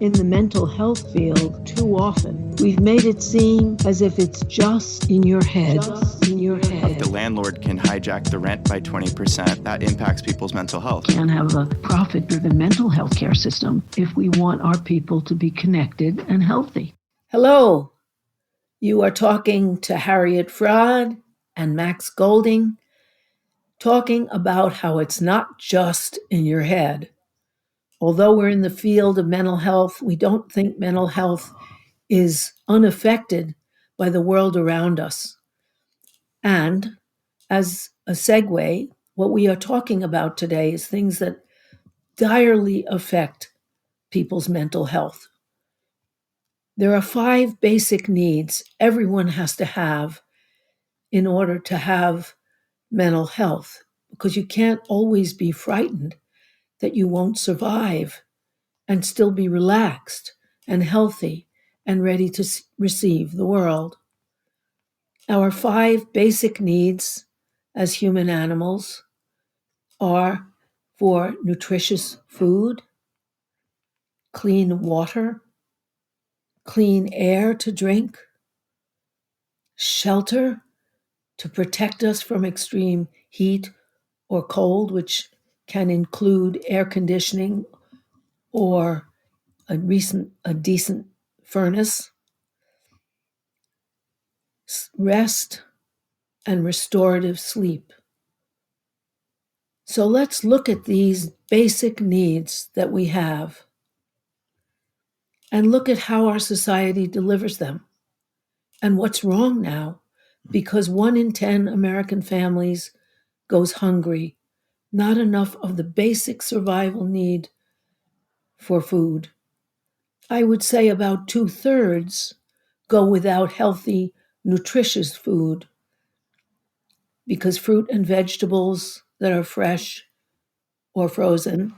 In the mental health field, too often, we've made it seem as if it's just in your head. If the landlord can hijack the rent by 20%, that impacts people's mental health. Can't have a profit-driven mental health care system if we want our people to be connected and healthy. Hello, you are talking to Harriet Fraud and Max Golding, talking about how it's not just in your head. Although we're in the field of mental health, we don't think mental health is unaffected by the world around us. And as a segue, what we are talking about today is things that direly affect people's mental health. There are 5 basic needs everyone has to have in order to have mental health, because you can't always be frightened that you won't survive and still be relaxed and healthy and ready to receive the world. Our 5 basic needs as human animals are for nutritious food, clean water, clean air to drink, shelter to protect us from extreme heat or cold, which can include air conditioning or a decent furnace, rest, and restorative sleep. So let's look at these basic needs that we have and look at how our society delivers them and what's wrong now, because 1 in 10 American families goes hungry, not enough of the basic survival need for food. I would say about 2/3 go without healthy, nutritious food, because fruit and vegetables that are fresh or frozen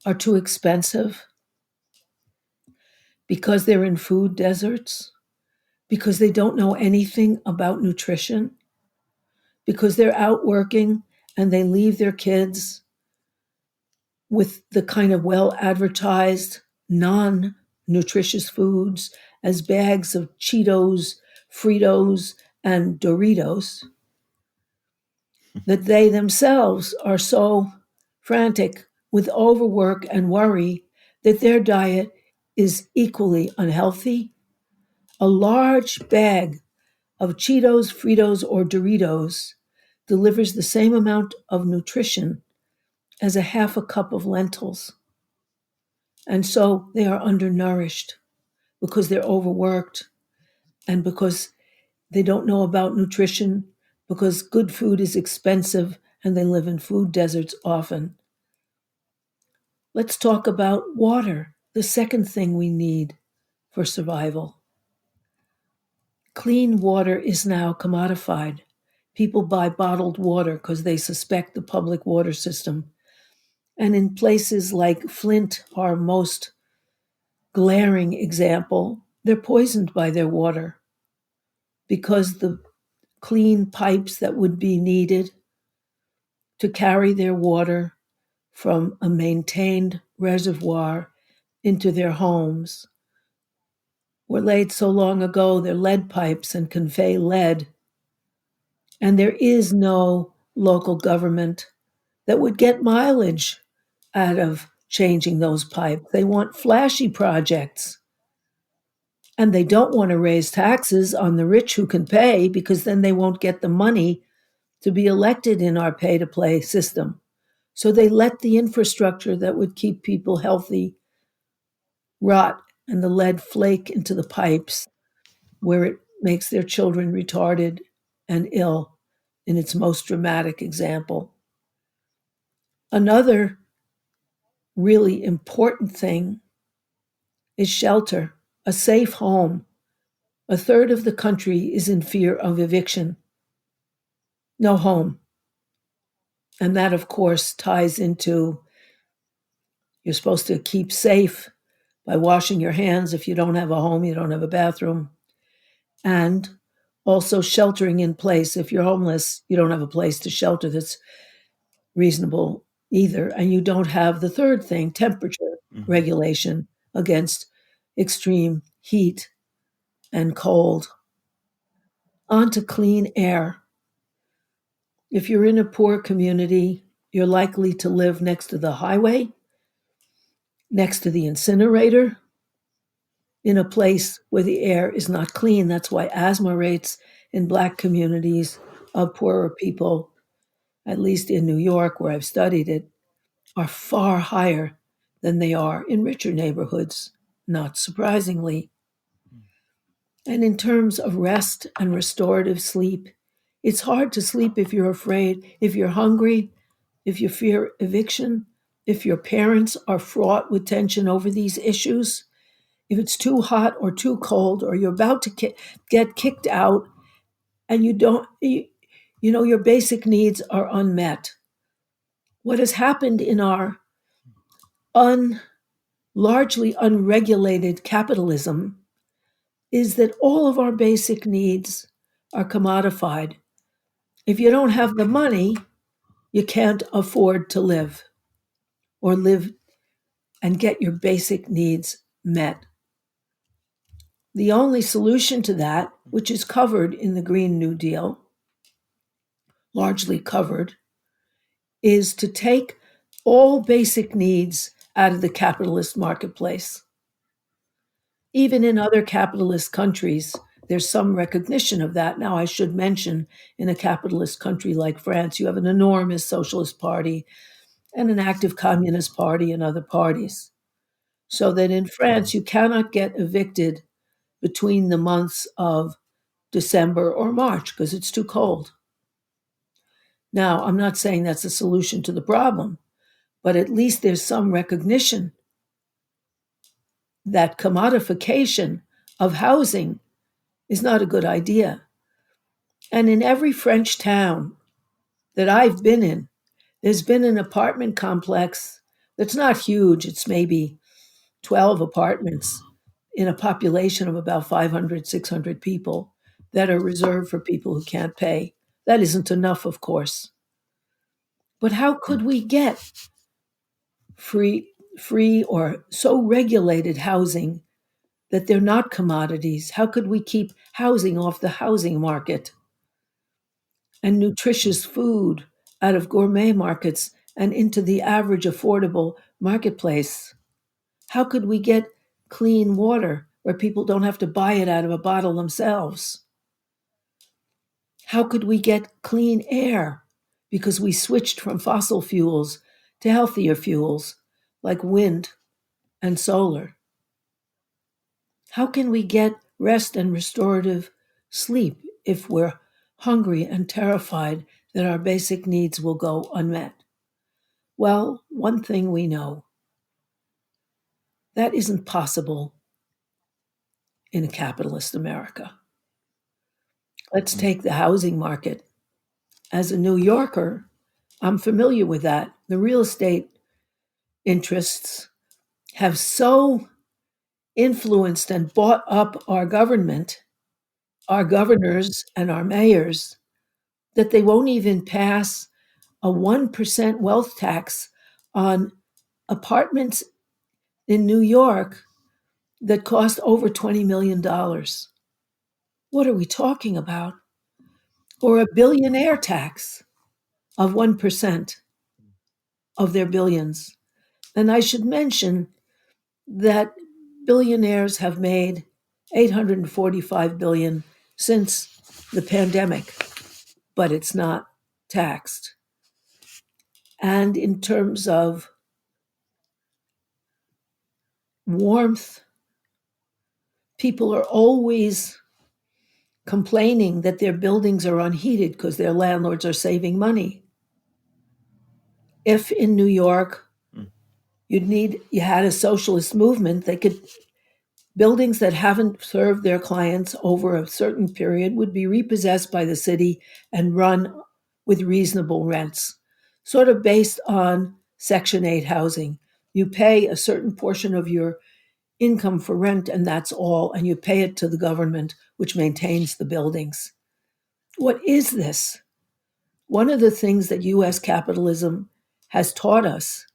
are too expensive, because they're in food deserts, because they don't know anything about nutrition, because they're out working and they leave their kids with the kind of well-advertised non-nutritious foods as bags of Cheetos, Fritos, and Doritos, that they themselves are so frantic with overwork and worry that their diet is equally unhealthy. A large bag of Cheetos, Fritos, or Doritos delivers the same amount of nutrition as a half a cup of lentils. And so they are undernourished because they're overworked and because they don't know about nutrition, because good food is expensive and they live in food deserts often. Let's talk about water, the second thing we need for survival. Clean water is now commodified. People buy bottled water because they suspect the public water system. And in places like Flynt, our most glaring example, they're poisoned by their water because the clean pipes that would be needed to carry their water from a maintained reservoir into their homes were laid so long ago, they're lead pipes and convey lead. And there is no local government that would get mileage out of changing those pipes. They want flashy projects. And they don't want to raise taxes on the rich who can pay, because then they won't get the money to be elected in our pay-to-play system. So they let the infrastructure that would keep people healthy rot and the lead flake into the pipes, where it makes their children retarded and ill in its most dramatic example. Another really important thing is shelter, a safe home. 1/3 of the country is in fear of eviction. No home. And that, of course, ties into you're supposed to keep safe by washing your hands. If you don't have a home, you don't have a bathroom. And also sheltering in place. If you're homeless, you don't have a place to shelter that's reasonable either. And you don't have the third thing, temperature regulation against extreme heat and cold. On to clean air. If you're in a poor community, you're likely to live next to the highway, next to the incinerator, in a place where the air is not clean. That's why asthma rates in Black communities of poorer people, at least in New York, where I've studied it, are far higher than they are in richer neighborhoods, not surprisingly. And in terms of rest and restorative sleep, it's hard to sleep if you're afraid, if you're hungry, if you fear eviction, if your parents are fraught with tension over these issues, if it's too hot or too cold, or you're about to get kicked out and your basic needs are unmet. What has happened in our largely unregulated capitalism is that all of our basic needs are commodified. If you don't have the money, you can't afford to live or live and get your basic needs met. The only solution to that, which is covered in the Green New Deal, largely covered, is to take all basic needs out of the capitalist marketplace. Even in other capitalist countries, there's some recognition of that. Now, I should mention, in a capitalist country like France, you have an enormous socialist party and an active communist party and other parties. So that in France, you cannot get evicted between the months of December or March because it's too cold. Now, I'm not saying that's a solution to the problem, but at least there's some recognition that commodification of housing is not a good idea. And in every French town that I've been in, there's been an apartment complex that's not huge. It's maybe 12 apartments in a population of about 500, 600 people that are reserved for people who can't pay. That isn't enough, of course. But how could we get free or so regulated housing that they're not commodities? How could we keep housing off the housing market and nutritious food out of gourmet markets and into the average affordable marketplace? How could we get clean water where people don't have to buy it out of a bottle themselves? How could we get clean air? Because we switched from fossil fuels to healthier fuels like wind and solar. How can we get rest and restorative sleep if we're hungry and terrified that our basic needs will go unmet? Well, one thing we know, that isn't possible in a capitalist America. Let's take the housing market. As a New Yorker, I'm familiar with that. The real estate interests have so influenced and bought up our government, our governors and our mayors, that they won't even pass a 1% wealth tax on apartments in New York that cost over $20 million. What are we talking about? Or a billionaire tax of 1% of their billions. And I should mention that billionaires have made $845 billion since the pandemic, but it's not taxed. And in terms of warmth, people are always complaining that their buildings are unheated because their landlords are saving money. If in New York you had a socialist movement, buildings that haven't served their clients over a certain period would be repossessed by the city and run with reasonable rents, sort of based on Section 8 housing. You pay a certain portion of your income for rent, and that's all, and you pay it to the government, which maintains the buildings. What is this? One of the things that U.S. capitalism has taught us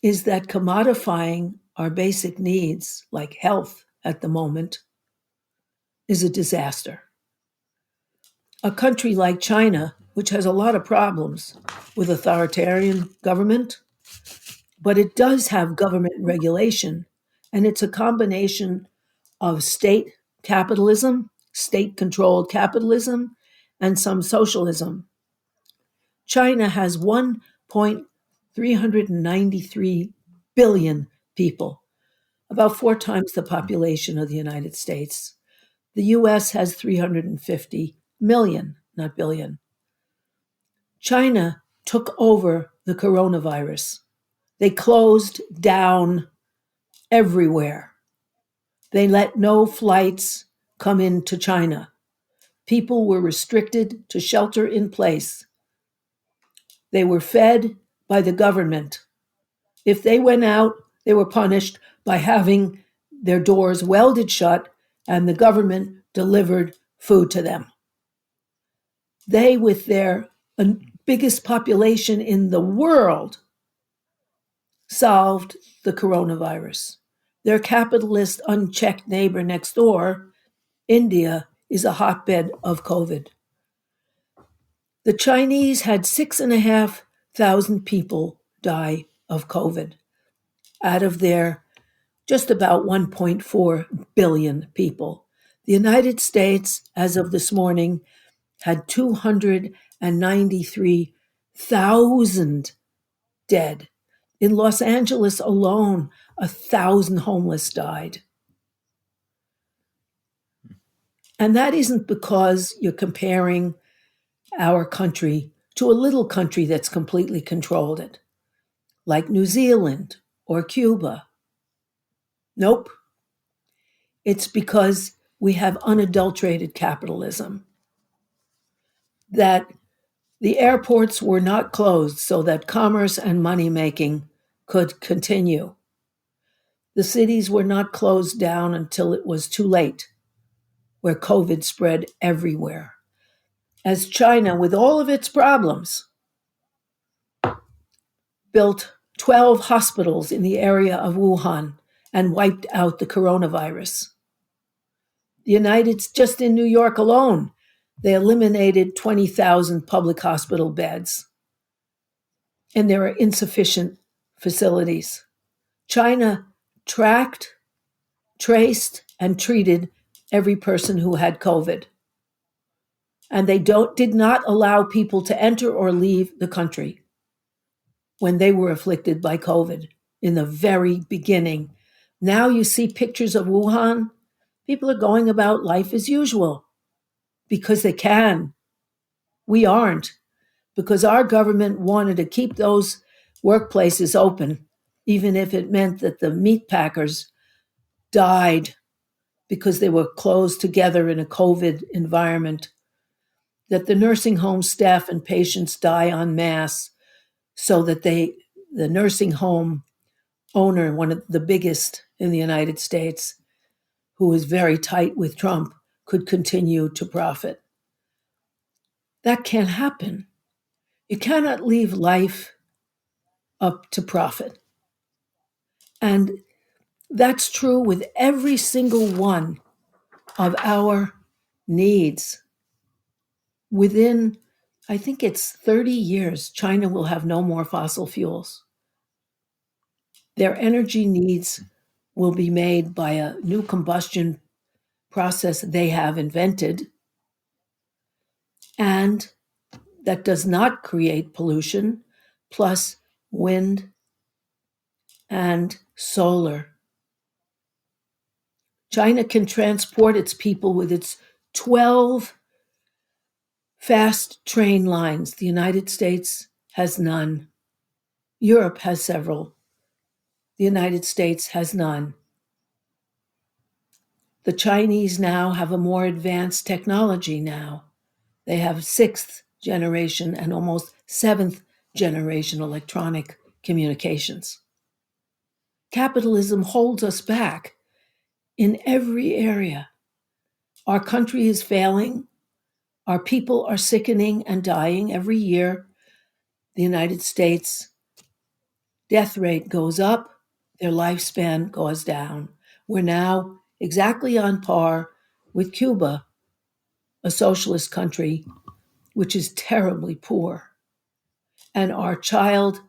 is that commodifying our basic needs, like health at the moment, is a disaster. A country like China, which has a lot of problems with authoritarian government, but it does have government regulation, and it's a combination of state capitalism, state-controlled capitalism, and some socialism. China has 1.393 billion people, about 4 times the population of the United States. The US has 350 million, not billion. China took over the coronavirus. They closed down everywhere. They let no flights come into China. People were restricted to shelter in place. They were fed by the government. If they went out, they were punished by having their doors welded shut and the government delivered food to them. They, with their biggest population in the world, solved the coronavirus. Their capitalist, unchecked neighbor next door, India, is a hotbed of COVID. The Chinese had 6,500 people die of COVID out of their just about 1.4 billion people. The United States, as of this morning, had 293,000 dead. In Los Angeles alone, 1,000 homeless died. And that isn't because you're comparing our country to a little country that's completely controlled it, like New Zealand or Cuba. Nope. It's because we have unadulterated capitalism, that the airports were not closed so that commerce and money-making could continue. The cities were not closed down until it was too late, where COVID spread everywhere. As China, with all of its problems, built 12 hospitals in the area of Wuhan and wiped out the coronavirus. Just in New York alone, they eliminated 20,000 public hospital beds. And there are insufficient facilities. China tracked, traced, and treated every person who had COVID. And they did not allow people to enter or leave the country when they were afflicted by COVID in the very beginning. Now you see pictures of Wuhan. People are going about life as usual because they can. We aren't, because our government wanted to keep those workplaces open, even if it meant that the meat packers died because they were closed together in a COVID environment, that the nursing home staff and patients die en masse so that the nursing home owner, one of the biggest in the United States, who was very tight with Trump, could continue to profit. That can't happen. You cannot leave life up to profit. And that's true with every single one of our needs. Within, I think it's 30 years, China will have no more fossil fuels. Their energy needs will be made by a new combustion process they have invented, and that does not create pollution, plus wind and solar. China can transport its people with its 12 fast train lines. The United States has none. Europe has several. The United States has none. The Chinese now have a more advanced technology now. They have 6th generation and almost 7th generation electronic communications. Capitalism holds us back in every area. Our country is failing. Our people are sickening and dying every year. The United States death rate goes up. Their lifespan goes down. We're now exactly on par with Cuba, a socialist country which is terribly poor. And our child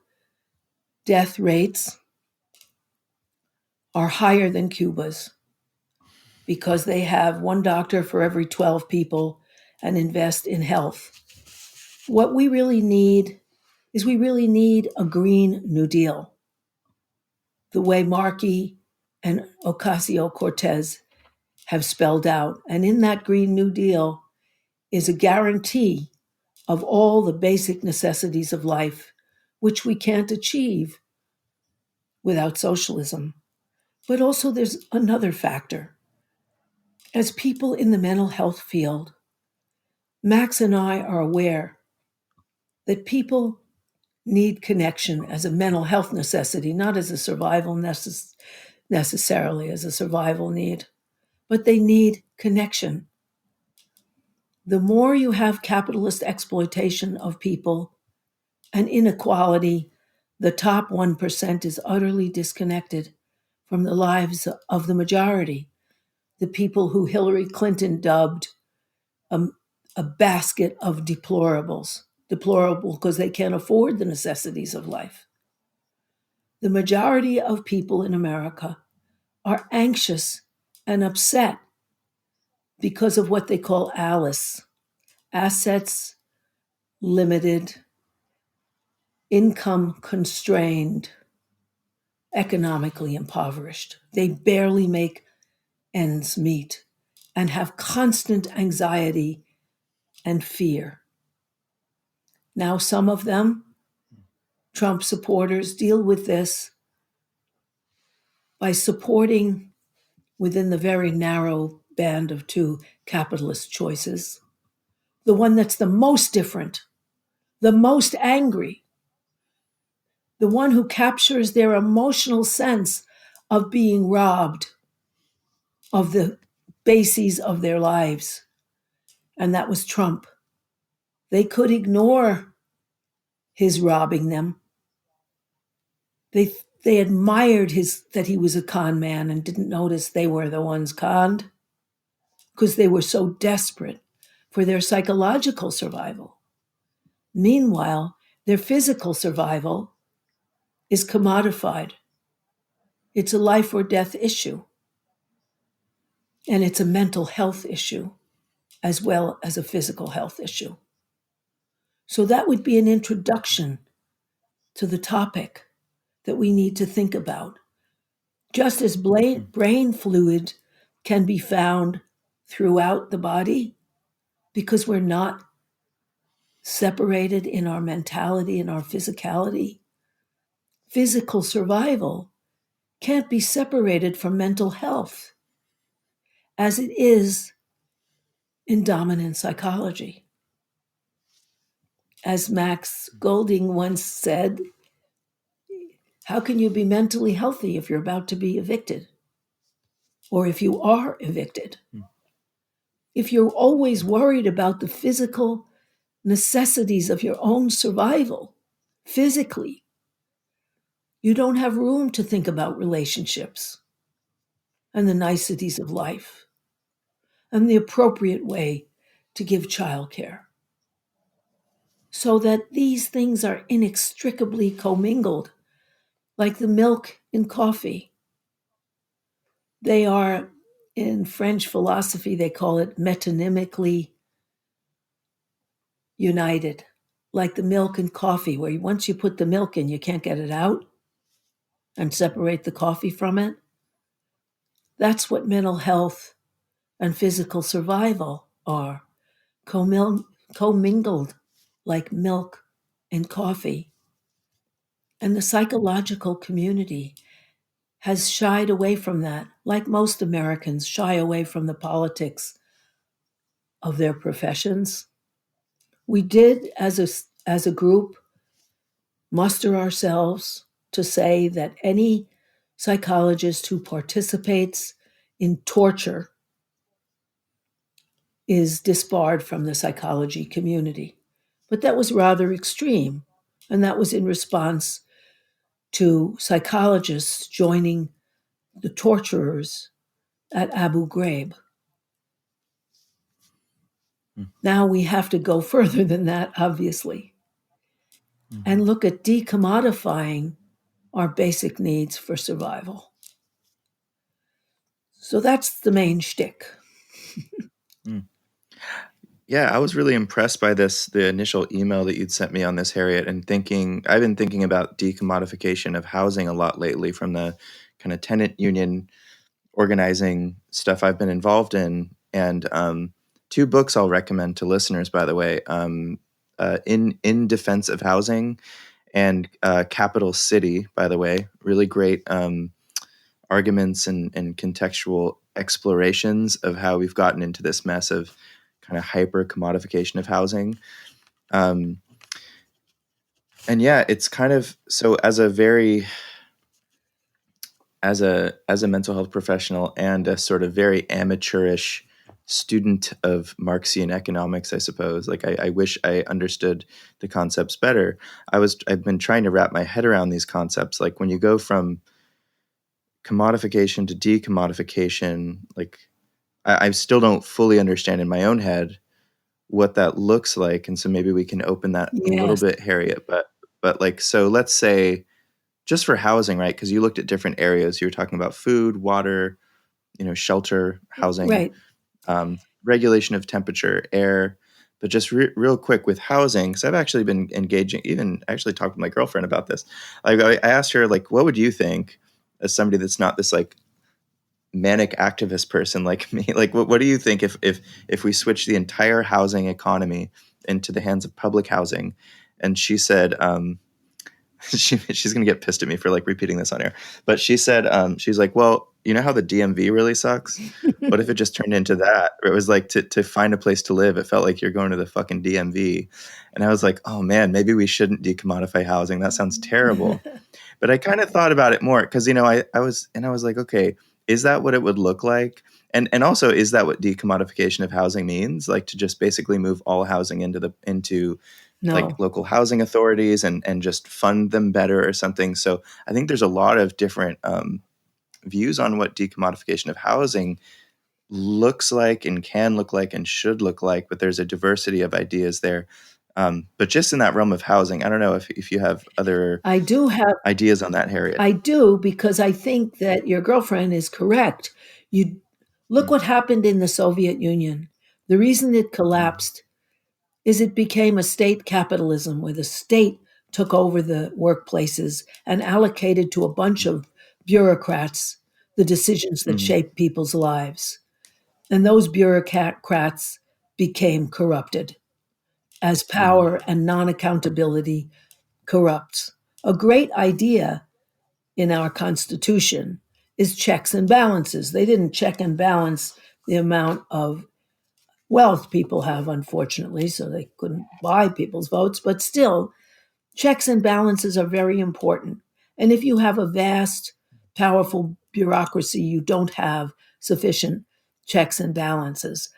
death rates are higher than Cuba's because they have one doctor for every 12 people and invest in health. What we really need is we really need a Green New Deal, the way Markey and Ocasio-Cortez have spelled out. And in that Green New Deal is a guarantee of all the basic necessities of life, which we can't achieve without socialism. But also there's another factor. As people in the mental health field, Max and I are aware that people need connection as a mental health necessity, not as a survival necessarily as a survival need, but they need connection. The more you have capitalist exploitation of people and inequality, the top 1% is utterly disconnected from the lives of the majority, the people who Hillary Clinton dubbed a basket of deplorables, deplorable because they can't afford the necessities of life. The majority of people in America are anxious and upset because of what they call ALICE, assets limited, income constrained, economically impoverished. They barely make ends meet and have constant anxiety and fear. Now, some of them, Trump supporters, deal with this by supporting, within the very narrow band of two capitalist choices, the one that's the most different, the most angry, the one who captures their emotional sense of being robbed of the bases of their lives. And that was Trump. They could ignore his robbing them. They admired that he was a con man and didn't notice they were the ones conned because they were so desperate for their psychological survival. Meanwhile, their physical survival is commodified. It's a life or death issue. And it's a mental health issue as well as a physical health issue. So that would be an introduction to the topic that we need to think about. Just as brain fluid can be found throughout the body, because we're not separated in our mentality and our physicality, physical survival can't be separated from mental health, as it is in dominant psychology. As Max Golding once said, how can you be mentally healthy if you're about to be evicted? Or if you are evicted? If you're always worried about the physical necessities of your own survival, physically, you don't have room to think about relationships and the niceties of life and the appropriate way to give childcare. So that these things are inextricably commingled, like the milk in coffee. They are, in French philosophy, they call it metonymically united, like the milk in coffee, where once you put the milk in, you can't get it out and separate the coffee from it. That's what mental health and physical survival are, commingled like milk and coffee. And the psychological community has shied away from that, like most Americans shy away from the politics of their professions. We did, as a group, muster ourselves to say that any psychologist who participates in torture is disbarred from the psychology community. But that was rather extreme, and that was in response to psychologists joining the torturers at Abu Ghraib. Now we have to go further than that, obviously, and look at decommodifying our basic needs for survival. So that's the main shtick. Yeah, I was really impressed by the initial email that you'd sent me on this, Harriet, and I've been thinking about decommodification of housing a lot lately from the kind of tenant union organizing stuff I've been involved in. And two books I'll recommend to listeners, by the way, in Defense of Housing and Capital City, by the way, really great arguments and contextual explorations of how we've gotten into this mess of kind of hyper commodification of housing. And yeah, it's kind of, so as a mental health professional and a sort of very amateurish student of Marxian economics, I suppose, like I wish I understood the concepts better. I've been trying to wrap my head around these concepts. Like when you go from commodification to decommodification, like I still don't fully understand in my own head what that looks like. And so maybe we can open that a little Yes. bit, Harriet. But like, so let's say just for housing, right? Because you looked at different areas. You were talking about food, water, shelter, housing, Right. regulation of temperature, air. But just real quick with housing, because I've actually been engaging, even actually talked with my girlfriend about this. Like I asked her, like, what would you think as somebody that's not this like manic activist person like me? Like, what do you think if we switch the entire housing economy into the hands of public housing? And she said, she's gonna get pissed at me for like repeating this on air, but she said, she's like, well, you know how the DMV really sucks? What if it just turned into that? It was like to find a place to live, it felt like you're going to the fucking DMV. And I was like, oh man, maybe we shouldn't decommodify housing. That sounds terrible. But I kind of thought about it more because I was like, okay, is that what it would look like? And also, is that what decommodification of housing means? Like to just basically move all housing into like No. local housing authorities and just fund them better or something. So I think there's a lot of different views on what decommodification of housing looks like and can look like and should look like, but there's a diversity of ideas there. But just in that realm of housing, I don't know if you have other I do have ideas on that, Harriet. I do, because I think that your girlfriend is correct. You look Mm, what happened in the Soviet Union. The reason it collapsed is it became a state capitalism where the state took over the workplaces and allocated to a bunch of bureaucrats the decisions that mm, shape people's lives. And those bureaucrats became corrupted as mm, power and non accountability corrupts. A great idea in our Constitution is checks and balances. They didn't check and balance the amount of wealth people have, unfortunately, so they couldn't buy people's votes, but still, checks and balances are very important. And if you have a vast, powerful bureaucracy, you don't have sufficient checks and balances.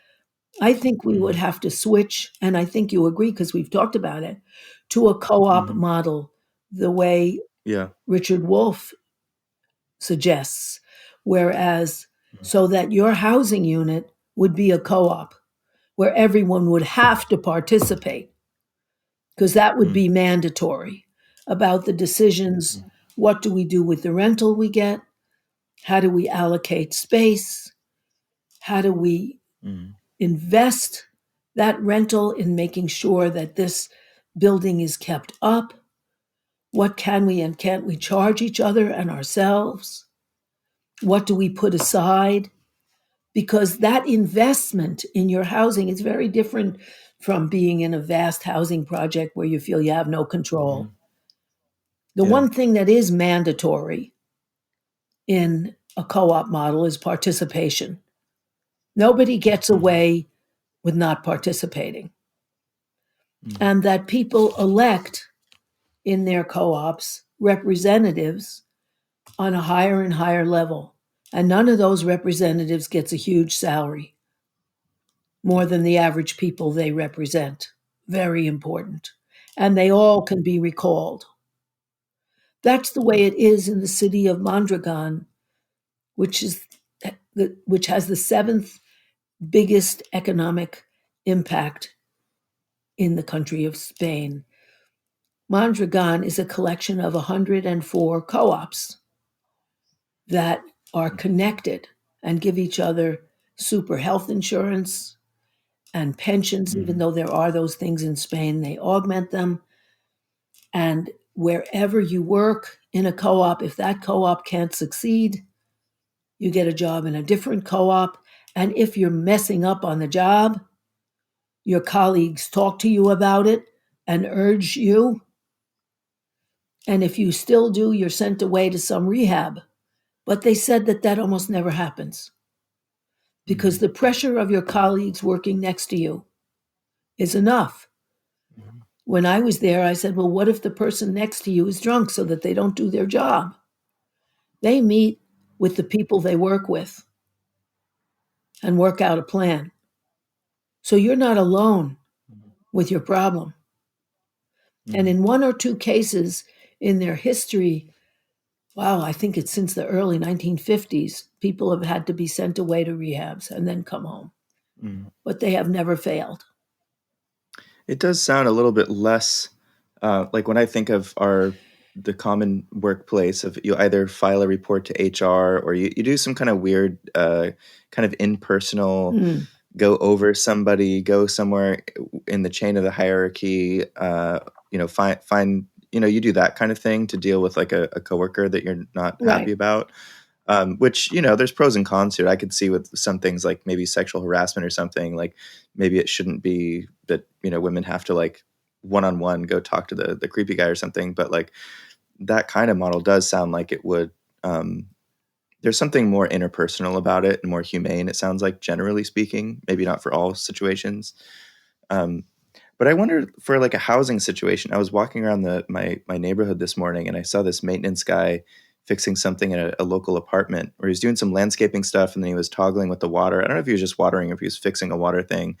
I think we would mm, have to switch, and I think you agree because we've talked about it, to a co op mm. model, the way Yeah. Richard Wolff suggests. Whereas, so that your housing unit would be a co op where everyone would have to participate, because that would Mm, be mandatory about the decisions. mm, What do we do with the rental we get? How do we allocate space? How do we mm, invest that rental in making sure that this building is kept up? What can we and can't we charge each other and ourselves? What do we put aside? Because that investment in your housing is very different from being in a vast housing project where you feel you have no mm. control. The Yeah. one thing that is mandatory in a co op model is participation. Nobody gets Mm, away with not participating. mm, And that people elect in their co ops representatives on a higher and higher level. And none of those representatives gets a huge salary, more than the average people they represent. Very important. And they all can be recalled. That's the way it is in the city of Mondragon, which has the seventh biggest economic impact in the country of Spain. Mondragon is a collection of 104 co-ops that are connected and give each other super health insurance and pensions, even though there are those things in Spain, they augment them. And wherever you work in a co-op, if that co-op can't succeed, you get a job in a different co-op. And if you're messing up on the job, your colleagues talk to you about it and urge you. And if you still do, you're sent away to some rehab. But they said that almost never happens because the pressure of your colleagues working next to you is enough. When I was there, I said, well, what if the person next to you is drunk so that they don't do their job? They meet with the people they work with and work out a plan. So you're not alone with your problem. And in one or two cases in their history, wow, I think it's since the early 1950s, people have had to be sent away to rehabs and then come home. But they have never failed. It does sound a little bit less like when I think of the common workplace of you either file a report to HR or you do some kind of weird kind of impersonal go over somebody, go somewhere in the chain of the hierarchy, find you do that kind of thing to deal with like a coworker that you're not happy about. Which, there's pros and cons to it. I could see with some things like maybe sexual harassment or something, like maybe it shouldn't be that, women have to like one-on-one go talk to the creepy guy or something. But like that kind of model does sound like it would, there's something more interpersonal about it and more humane. It sounds like, generally speaking, maybe not for all situations. But I wonder for like a housing situation. I was walking around my neighborhood this morning and I saw this maintenance guy fixing something in a local apartment where he was doing some landscaping stuff and then he was toggling with the water. I don't know if he was just watering or if he was fixing a water thing.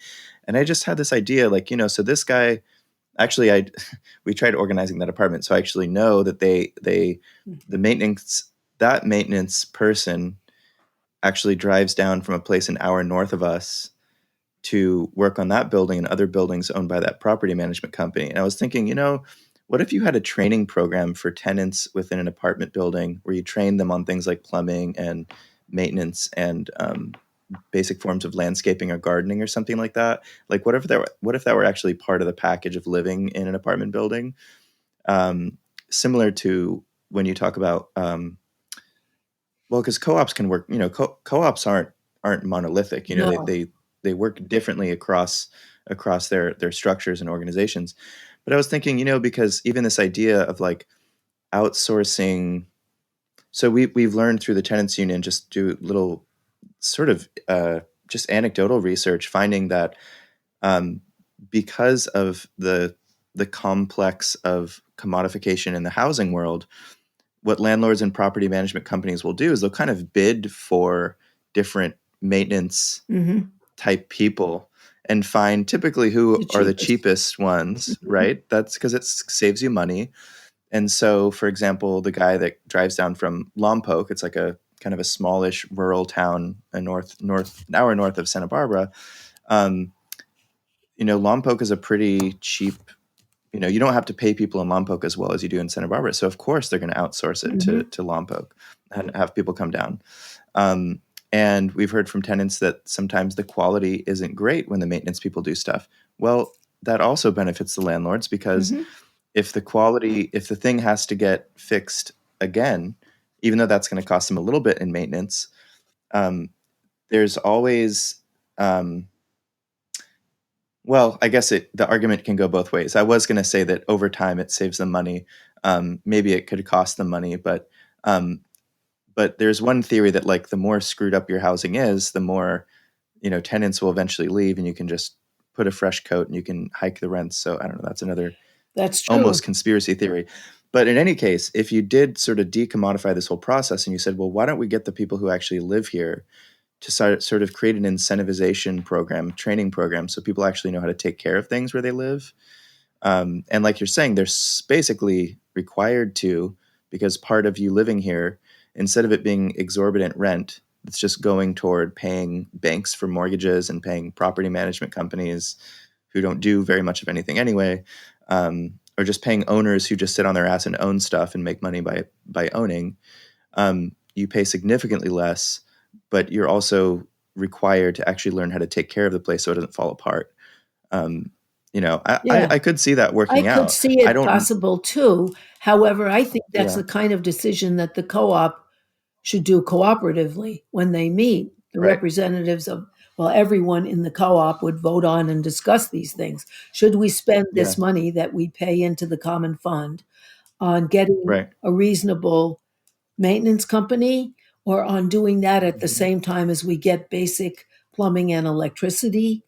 And I just had this idea, like, so this guy, actually, we tried organizing that apartment. So I actually know that the maintenance person actually drives down from a place an hour north of us to work on that building and other buildings owned by that property management company. And I was thinking, what if you had a training program for tenants within an apartment building where you train them on things like plumbing and maintenance and basic forms of landscaping or gardening or something like that? Like, what if that were actually part of the package of living in an apartment building? Similar to when you talk about, because co-ops can work. Co-ops aren't monolithic. No. They work differently across their structures and organizations. But I was thinking, because even this idea of like outsourcing, so we've learned through the tenants union, just do little sort of just anecdotal research, finding that because of the complex of commodification in the housing world, what landlords and property management companies will do is they'll kind of bid for different maintenance type people and find typically who are the cheapest ones, right? That's because it saves you money. And so, for example, the guy that drives down from Lompoc, it's like a kind of a smallish rural town, an hour north of Santa Barbara. Lompoc is a pretty cheap. You don't have to pay people in Lompoc as well as you do in Santa Barbara. So of course they're going to outsource it to Lompoc and have people come down. And we've heard from tenants that sometimes the quality isn't great when the maintenance people do stuff. Well, that also benefits the landlords because if the thing has to get fixed again, even though that's going to cost them a little bit in maintenance, there's always, well, I guess the argument can go both ways. I was going to say that over time it saves them money. Maybe it could cost them money, but there's one theory that like the more screwed up your housing is, the more tenants will eventually leave, and you can just put a fresh coat and you can hike the rents. So I don't know. That's true. Almost conspiracy theory. But in any case, if you did sort of decommodify this whole process and you said, well, why don't we get the people who actually live here to sort of create an incentivization program, training program, so people actually know how to take care of things where they live. And like you're saying, they're basically required to, because part of you living here, instead of it being exorbitant rent, it's just going toward paying banks for mortgages and paying property management companies who don't do very much of anything anyway, or just paying owners who just sit on their ass and own stuff and make money by owning. You pay significantly less, but you're also required to actually learn how to take care of the place so it doesn't fall apart. Yeah. I could see that I working could out. see I it don't. possible too. However, I think that's Yeah. the kind of decision that the co-op should do cooperatively when they meet. The Right. representatives of, well, everyone in the co-op would vote on and discuss these things. Should we spend Yeah. this money that we pay into the common fund on getting Right. a reasonable maintenance company, or on doing that at the Mhm. same time as we get basic plumbing and electricity?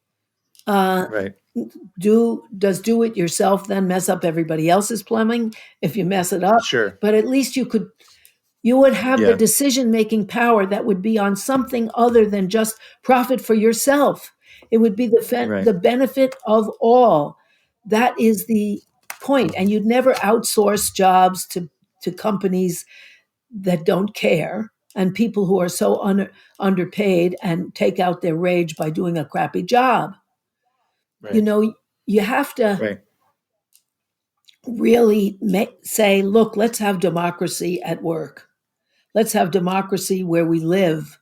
Uh, Right. does do it yourself then mess up everybody else's plumbing if you mess it up? Sure. But at least you would have the Yeah. decision making power that would be on something other than just profit for yourself. It would be Right. the benefit of all. That is the point. And you'd never outsource jobs to companies that don't care and people who are so underpaid and take out their rage by doing a crappy job. You Right. know, you have to Right. really say, look, let's have democracy at work. Let's have democracy where we live.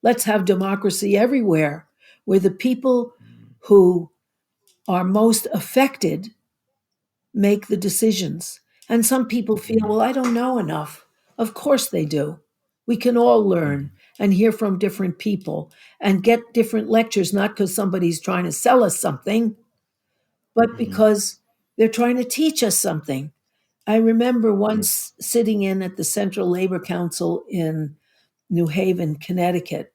Let's have democracy everywhere, where the people who are most affected make the decisions. And some people feel, Mhm. well, I don't know enough. Of course they do. We can all learn Mhm. and hear from different people and get different lectures, not because somebody's trying to sell us something, but Mhm. because they're trying to teach us something. I remember Mhm. once sitting in at the Central Labor Council in New Haven, Connecticut,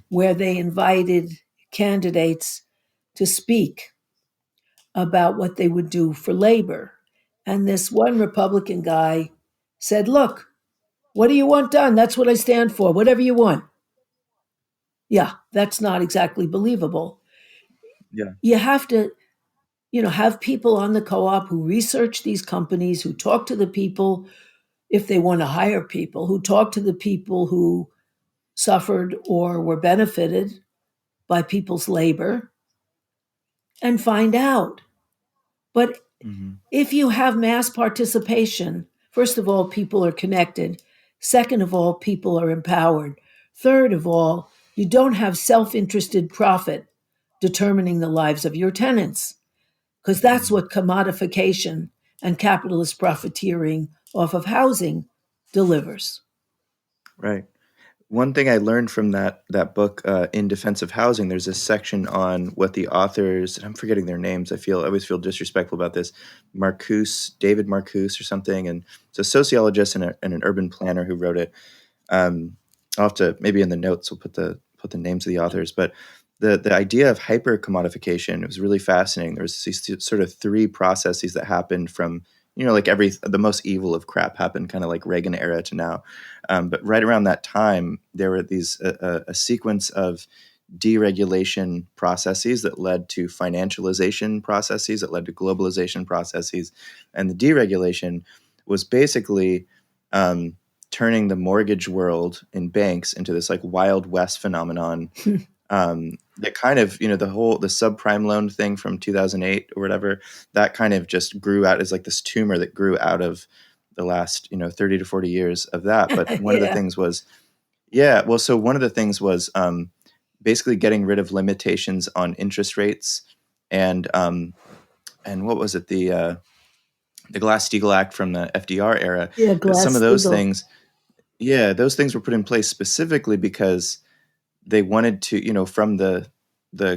where they invited candidates to speak about what they would do for labor. And this one Republican guy said, look, what do you want done? That's what I stand for, whatever you want. Yeah, that's not exactly believable. Yeah. You have to, have people on the co-op who research these companies, who talk to the people if they want to hire people, who talk to the people who suffered or were benefited by people's labor, and find out. But Mhm. if you have mass participation, first of all, people are connected. Second of all, people are empowered. Third of all, you don't have self interested profit determining the lives of your tenants, because that's Mhm. what commodification and capitalist profiteering off of housing delivers. Right. One thing I learned from that book, In Defense of Housing, there's a section on what the authors, and I'm forgetting their names. I always feel disrespectful about this. David Marcuse or something, and it's a sociologist and an urban planner who wrote it. I'll have to, maybe in the notes we'll put the names of the authors, but the idea of hyper commodification was really fascinating. There's these sort of three processes that happened from, like the most evil of crap happened kind of like Reagan era to now. But right around that time, there were these a sequence of deregulation processes that led to financialization processes that led to globalization processes, and the deregulation was basically turning the mortgage world and banks into this like Wild West phenomenon. That kind of, the subprime loan thing from 2008 or whatever, that kind of just grew out as like this tumor that grew out of the last, 30 to 40 years of that. But one of the Yeah. things was, yeah, well, so one of the things was basically getting rid of limitations on interest rates and what was it, the Glass-Steagall Act from the FDR era. Yeah, Some of those Glass-Steagall. things, yeah, those things were put in place specifically because they wanted to, from the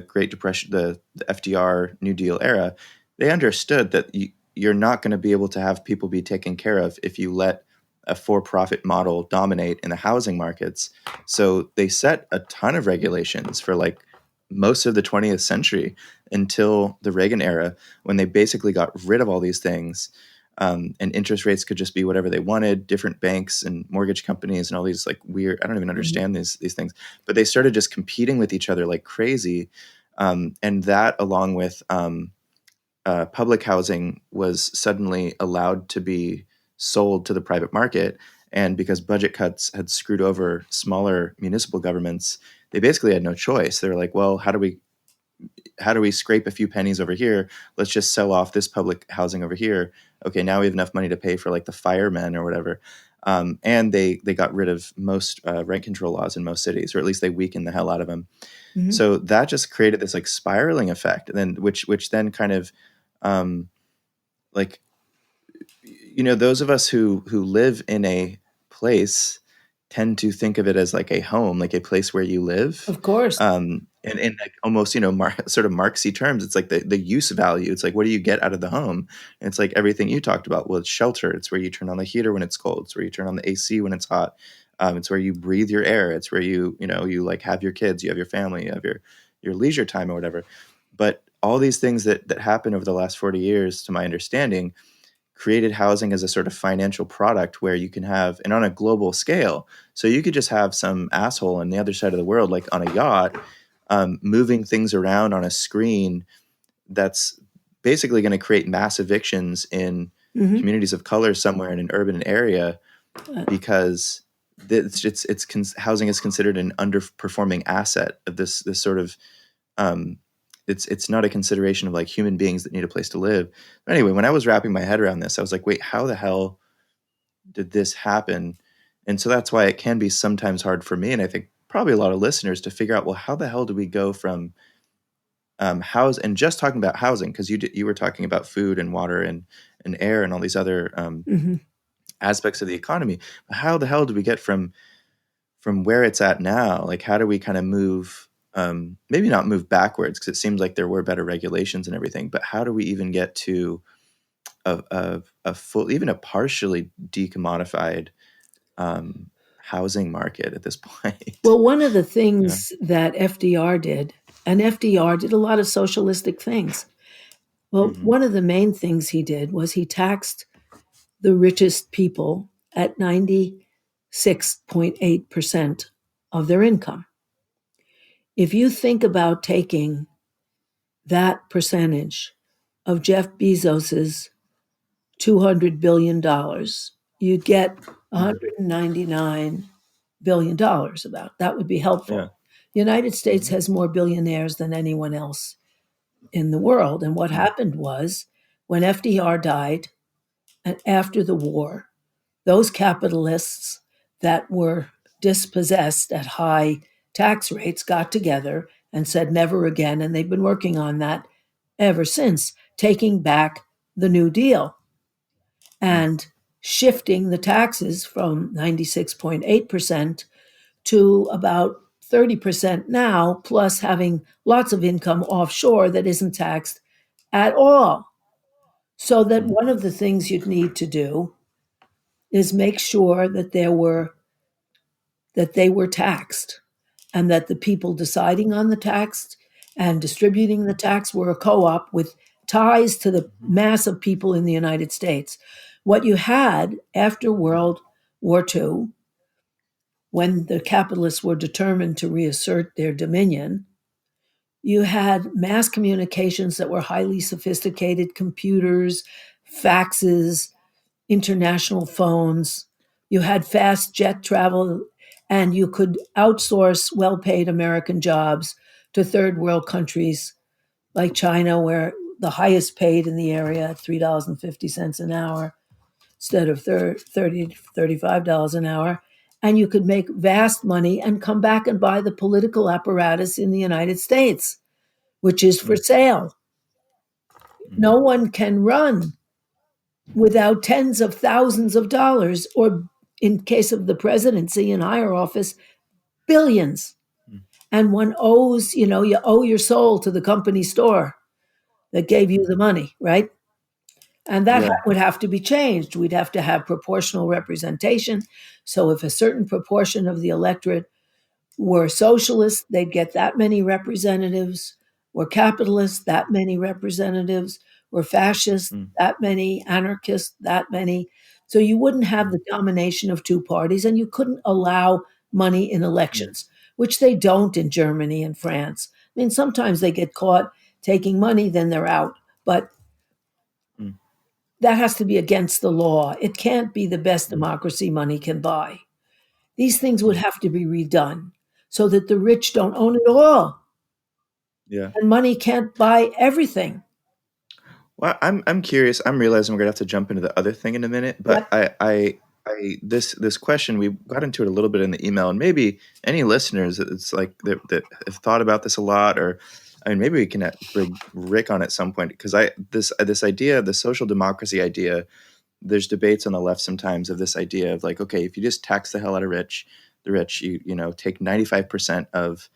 Great Depression, the FDR New Deal era, they understood that you're not going to be able to have people be taken care of if you let a for-profit model dominate in the housing markets. So they set a ton of regulations for like most of the 20th century until the Reagan era, when they basically got rid of all these things. And interest rates could just be whatever they wanted. Different banks and mortgage companies and all these like weird, I don't even Mhm. understand these things, but they started just competing with each other like crazy. And that, along with public housing, was suddenly allowed to be sold to the private market. And because budget cuts had screwed over smaller municipal governments, they basically had no choice. They were like, well, how do we scrape a few pennies over here? Let's just sell off this public housing over here. Okay, now we have enough money to pay for like the firemen or whatever. And they got rid of most rent control laws in most cities, or at least they weakened the hell out of them. Mhm. So that just created this like spiraling effect, and then which then kind of like, those of us who live in a place tend to think of it as like a home, like a place where you live. Of course. And in like almost, sort of Marxy terms, it's like the use value. It's like, what do you get out of the home? And it's like everything you talked about. Well, it's shelter. It's where you turn on the heater when it's cold. It's where you turn on the AC when it's hot. It's where you breathe your air. It's where you like have your kids, you have your family, you have your leisure time or whatever. But all these things that happened over the last 40 years, to my understanding, created housing as a sort of financial product where you can have, and on a global scale, so you could just have some asshole on the other side of the world, like on a yacht, moving things around on a screen that's basically going to create mass evictions in Mhm. communities of color somewhere in an urban area, because housing is considered an underperforming asset of this sort of it's not a consideration of like human beings that need a place to live. But anyway, when I was wrapping my head around this, I was like, wait, how the hell did this happen? And so that's why it can be sometimes hard for me, and I think probably a lot of listeners, to figure out, well, how the hell do we go from house and just talking about housing, because you were talking about food and water and air and all these other Mhm. aspects of the economy. But how the hell do we get from where it's at now? Like, how do we kind of move, maybe not move backwards, because it seems like there were better regulations and everything, but how do we even get to a full, even a partially decommodified housing market at this point? Well, one of the Yeah. things that FDR did, and FDR did a lot of socialistic things. Well, Mhm. one of the main things he did was he taxed the richest people at 96.8% of their income. If you think about taking that percentage of Jeff Bezos's $200 billion, you'd get $199 billion about. That would be helpful. Yeah. The United States Mhm. has more billionaires than anyone else in the world. And what Mm. happened was when FDR died and after the war, those capitalists that were dispossessed at high tax rates got together and said never again. And they've been working on that ever since, taking back the New Deal and shifting the taxes from 96.8% to about 30% now, plus having lots of income offshore that isn't taxed at all. So that Mm. one of the things you'd need to do is make sure that they were taxed, and that the people deciding on the tax and distributing the tax were a co-op with ties to the mass of people in the United States. What you had after World War II, when the capitalists were determined to reassert their dominion, you had mass communications that were highly sophisticated, computers, faxes, international phones. You had fast jet travel, and you could outsource well paid American jobs to third world countries like China, where the highest paid in the area at $3.50 an hour instead of $30 $35 an hour. And you could make vast money and come back and buy the political apparatus in the United States, which is for Mm. sale. Mm. No one can run without tens of thousands of dollars, or in case of the presidency in higher office, billions. Mm. And one owes, you owe your soul to the company store that gave you the money, right? And that Yeah. would have to be changed. We'd have to have proportional representation. So if a certain proportion of the electorate were socialists, they'd get that many representatives. Were capitalists, that many representatives. Were fascists, Mm. that many. Anarchists, that many. So you wouldn't have the domination of two parties, and you couldn't allow money in Mm. elections, which they don't in Germany and France. I mean, sometimes they get caught taking money, then they're out. But Mm. that has to be against the law. It can't be the best democracy money can buy. These things would have to be redone so that the rich don't own it all, Yeah. and money can't buy everything. Well, I'm curious. I'm realizing we're gonna have to jump into the other thing in a minute, but Yep. this question, we got into it a little bit in the email, and maybe any listeners, it's like that have thought about this a lot, or I mean, maybe we can bring Rick on at some point, because this idea, the social democracy idea, there's debates on the left sometimes of this idea of like, okay, if you just tax the hell out of the rich, you take 95% of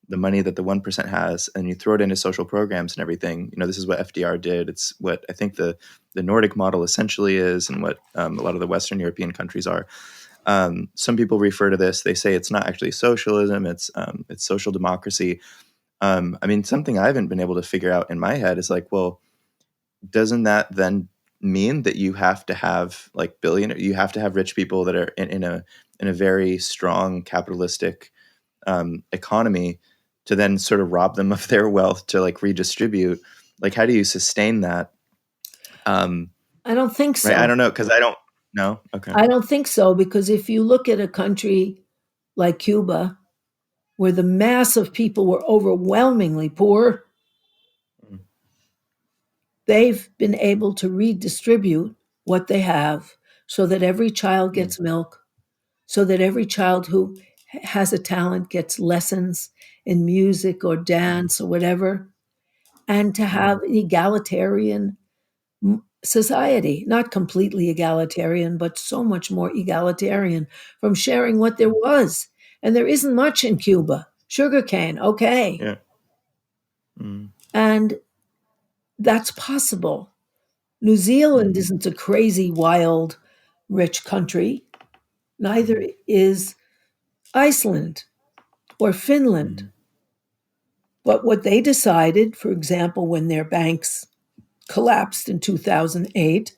the money that the 1% has, and you throw it into social programs and everything. This is what FDR did. It's what I think the Nordic model essentially is, and what a lot of the Western European countries are. Some people refer to this. They say it's not actually socialism. It's social democracy. I mean, something I haven't been able to figure out in my head is like, well, doesn't that then mean that you have to have like you have to have rich people that are in a very strong capitalistic economy to then sort of rob them of their wealth to like redistribute? Like, how do you sustain that? I don't think Right? I so. don't know, because I don't know. Okay. I don't think so, because if you look at a country like Cuba, where the mass of people were overwhelmingly poor, Mm, they've been able to redistribute what they have so that every child mm, gets milk, so that every child who has a talent gets lessons in music or mm, dance or whatever, and to mm, have an egalitarian society, not completely egalitarian, but so much more egalitarian from sharing what there mm. was. And there isn't much in Cuba. Sugarcane, okay. Yeah. Mm, And that's possible. New Zealand mm, isn't a crazy, wild, rich country. Neither mm, is Iceland or Finland. mm, But what they decided, for example, when their banks collapsed in 2008,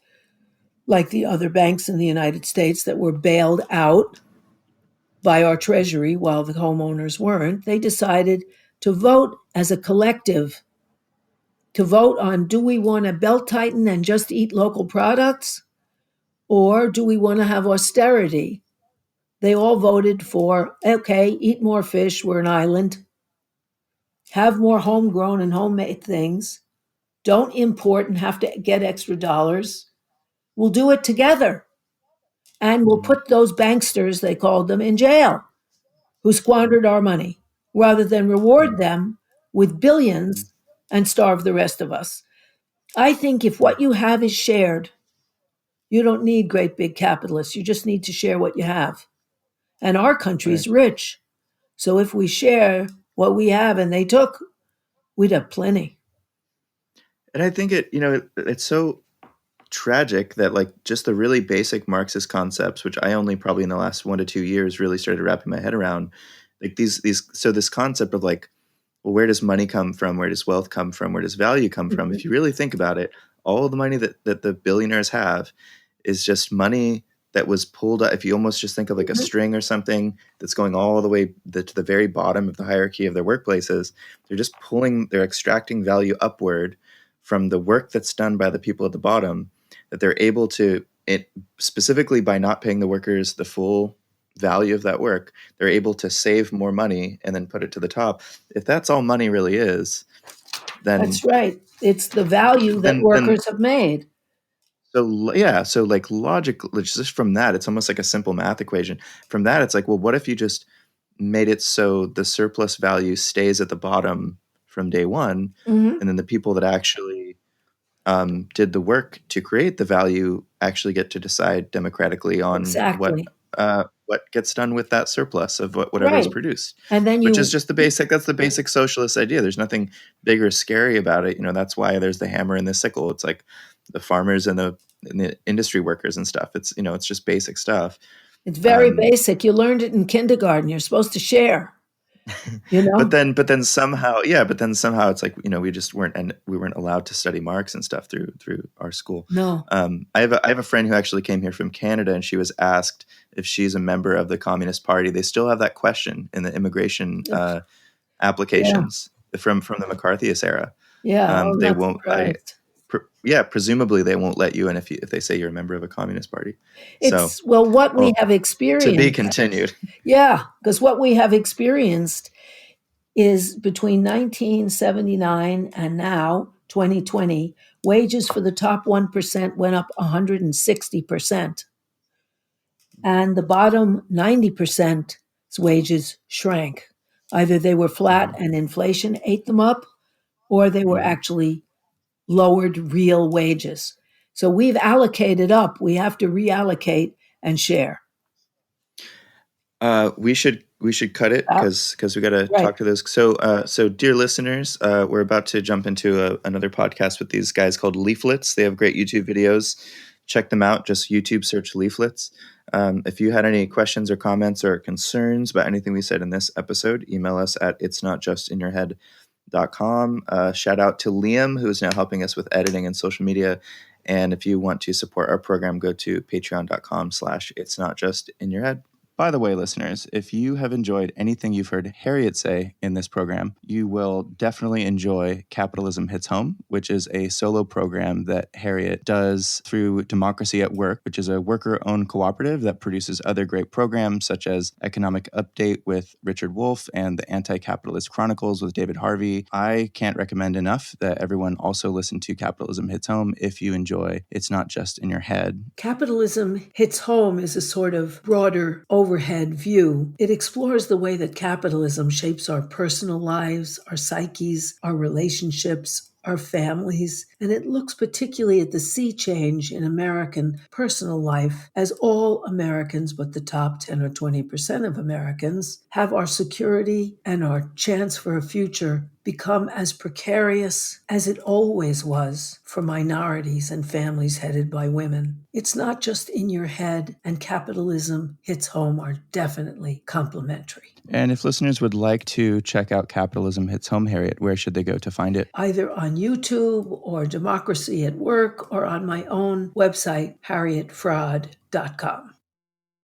like the other banks in the United States that were bailed out by our Treasury while the homeowners weren't, they decided to vote as a collective, to vote on, do we want to belt tighten and just eat local products, or do we want to have austerity? They all voted for, okay, eat more fish, we're an island, have more homegrown and homemade things, don't import and have to get extra dollars. We'll do it together. And we'll mm, put those banksters, they called them, in jail, who mm, squandered our money, rather than mm, reward them with mm, billions and starve the rest of us. I think if mm. what you have is shared, you don't need great big capitalists. You just need to share what you have. And our Right. country's rich. So if we share what we have and they took, we'd have plenty. And I think it's so tragic that like just the really basic Marxist concepts, which I only probably in the last 1 to 2 years really started wrapping my head around, like so this concept of like, well, where does money come from? Where does wealth come from? Where does value come from? Mhm. If you really think about it, all the money that the billionaires have is just money that was pulled up. If you almost just think of like a Mhm. string or something that's going all the way to the very bottom of the hierarchy of their workplaces, they're extracting value upward from the work that's done by the people at the bottom, that they're able to, specifically by not paying the workers the full value of that work, they're able to save more money and then put it to the top. If that's all money really is, then That's right. It's the value that then workers have made. yeah, so like logically, just from that, it's almost like a simple math equation. From that, it's like, well, what if you just made it so the surplus value stays at the bottom from day one, Mhm. and then the people that actually did the work to create the value actually get to decide democratically on Exactly. what gets done with that surplus of whatever is Right. produced, And then which is you, just the basic. That's the basic socialist idea. There's nothing big or scary about it. That's why there's the hammer and the sickle. It's like the farmers and the industry workers and stuff. It's just basic stuff. it's very Um, basic. You learned it in kindergarten. You're supposed to share, you but know? then somehow, yeah, but then somehow it's like, we just weren't, and we weren't allowed to study Marx and stuff through our school. No. I have a friend who actually came here from Canada, and she was asked if she's a member of the Communist Party. They still have that question in the immigration Yeah. applications from the McCarthyist era. Yeah. Oh, They not won't. surprised. presumably they won't let you in if they say you're a member of a communist party. So, It's, well, what we have to be experienced. continued. Yeah, because what we have experienced is between 1979 and now, 2020, wages for the top 1% went up 160%. And the bottom 90%'s wages shrank. Either they were flat and inflation ate them up, or they were actually lowered real wages. So we've allocated up. We have to reallocate and share. We should cut it because we got to Right. talk to those. So dear listeners, we're about to jump into another podcast with these guys called Leaflets. They have great YouTube videos. Check them out. Just YouTube search Leaflets. If you had any questions or comments or concerns about anything we said in this episode, email us at itsnotjustinyourhead.com. Shout out to Liam, who is now helping us with editing and social media. And if you want to support our program, go to patreon.com/itsnotjustinyourhead. By the way, listeners, if you have enjoyed anything you've heard Harriet say in this program, you will definitely enjoy Capitalism Hits Home, which is a solo program that Harriet does through Democracy at Work, which is a worker-owned cooperative that produces other great programs such as Economic Update with Richard Wolff and the Anti-Capitalist Chronicles with David Harvey. I can't recommend enough that everyone also listen to Capitalism Hits Home if you enjoy It's Not Just in Your Head. Capitalism Hits Home is a sort of broader overhead view. It explores the way that capitalism shapes our personal lives, our psyches, our relationships, our families, and it looks particularly at the sea change in American personal life as all Americans, but the top 10 or 20% of Americans, have our security and our chance for a future become as precarious as it always was for minorities and families headed by women. It's not just in your head, and Capitalism Hits Home are definitely complementary. And if listeners would like to check out Capitalism Hits Home, Harriet, where should they go to find it? Either on YouTube or Democracy at Work or on my own website, harrietfraud.com.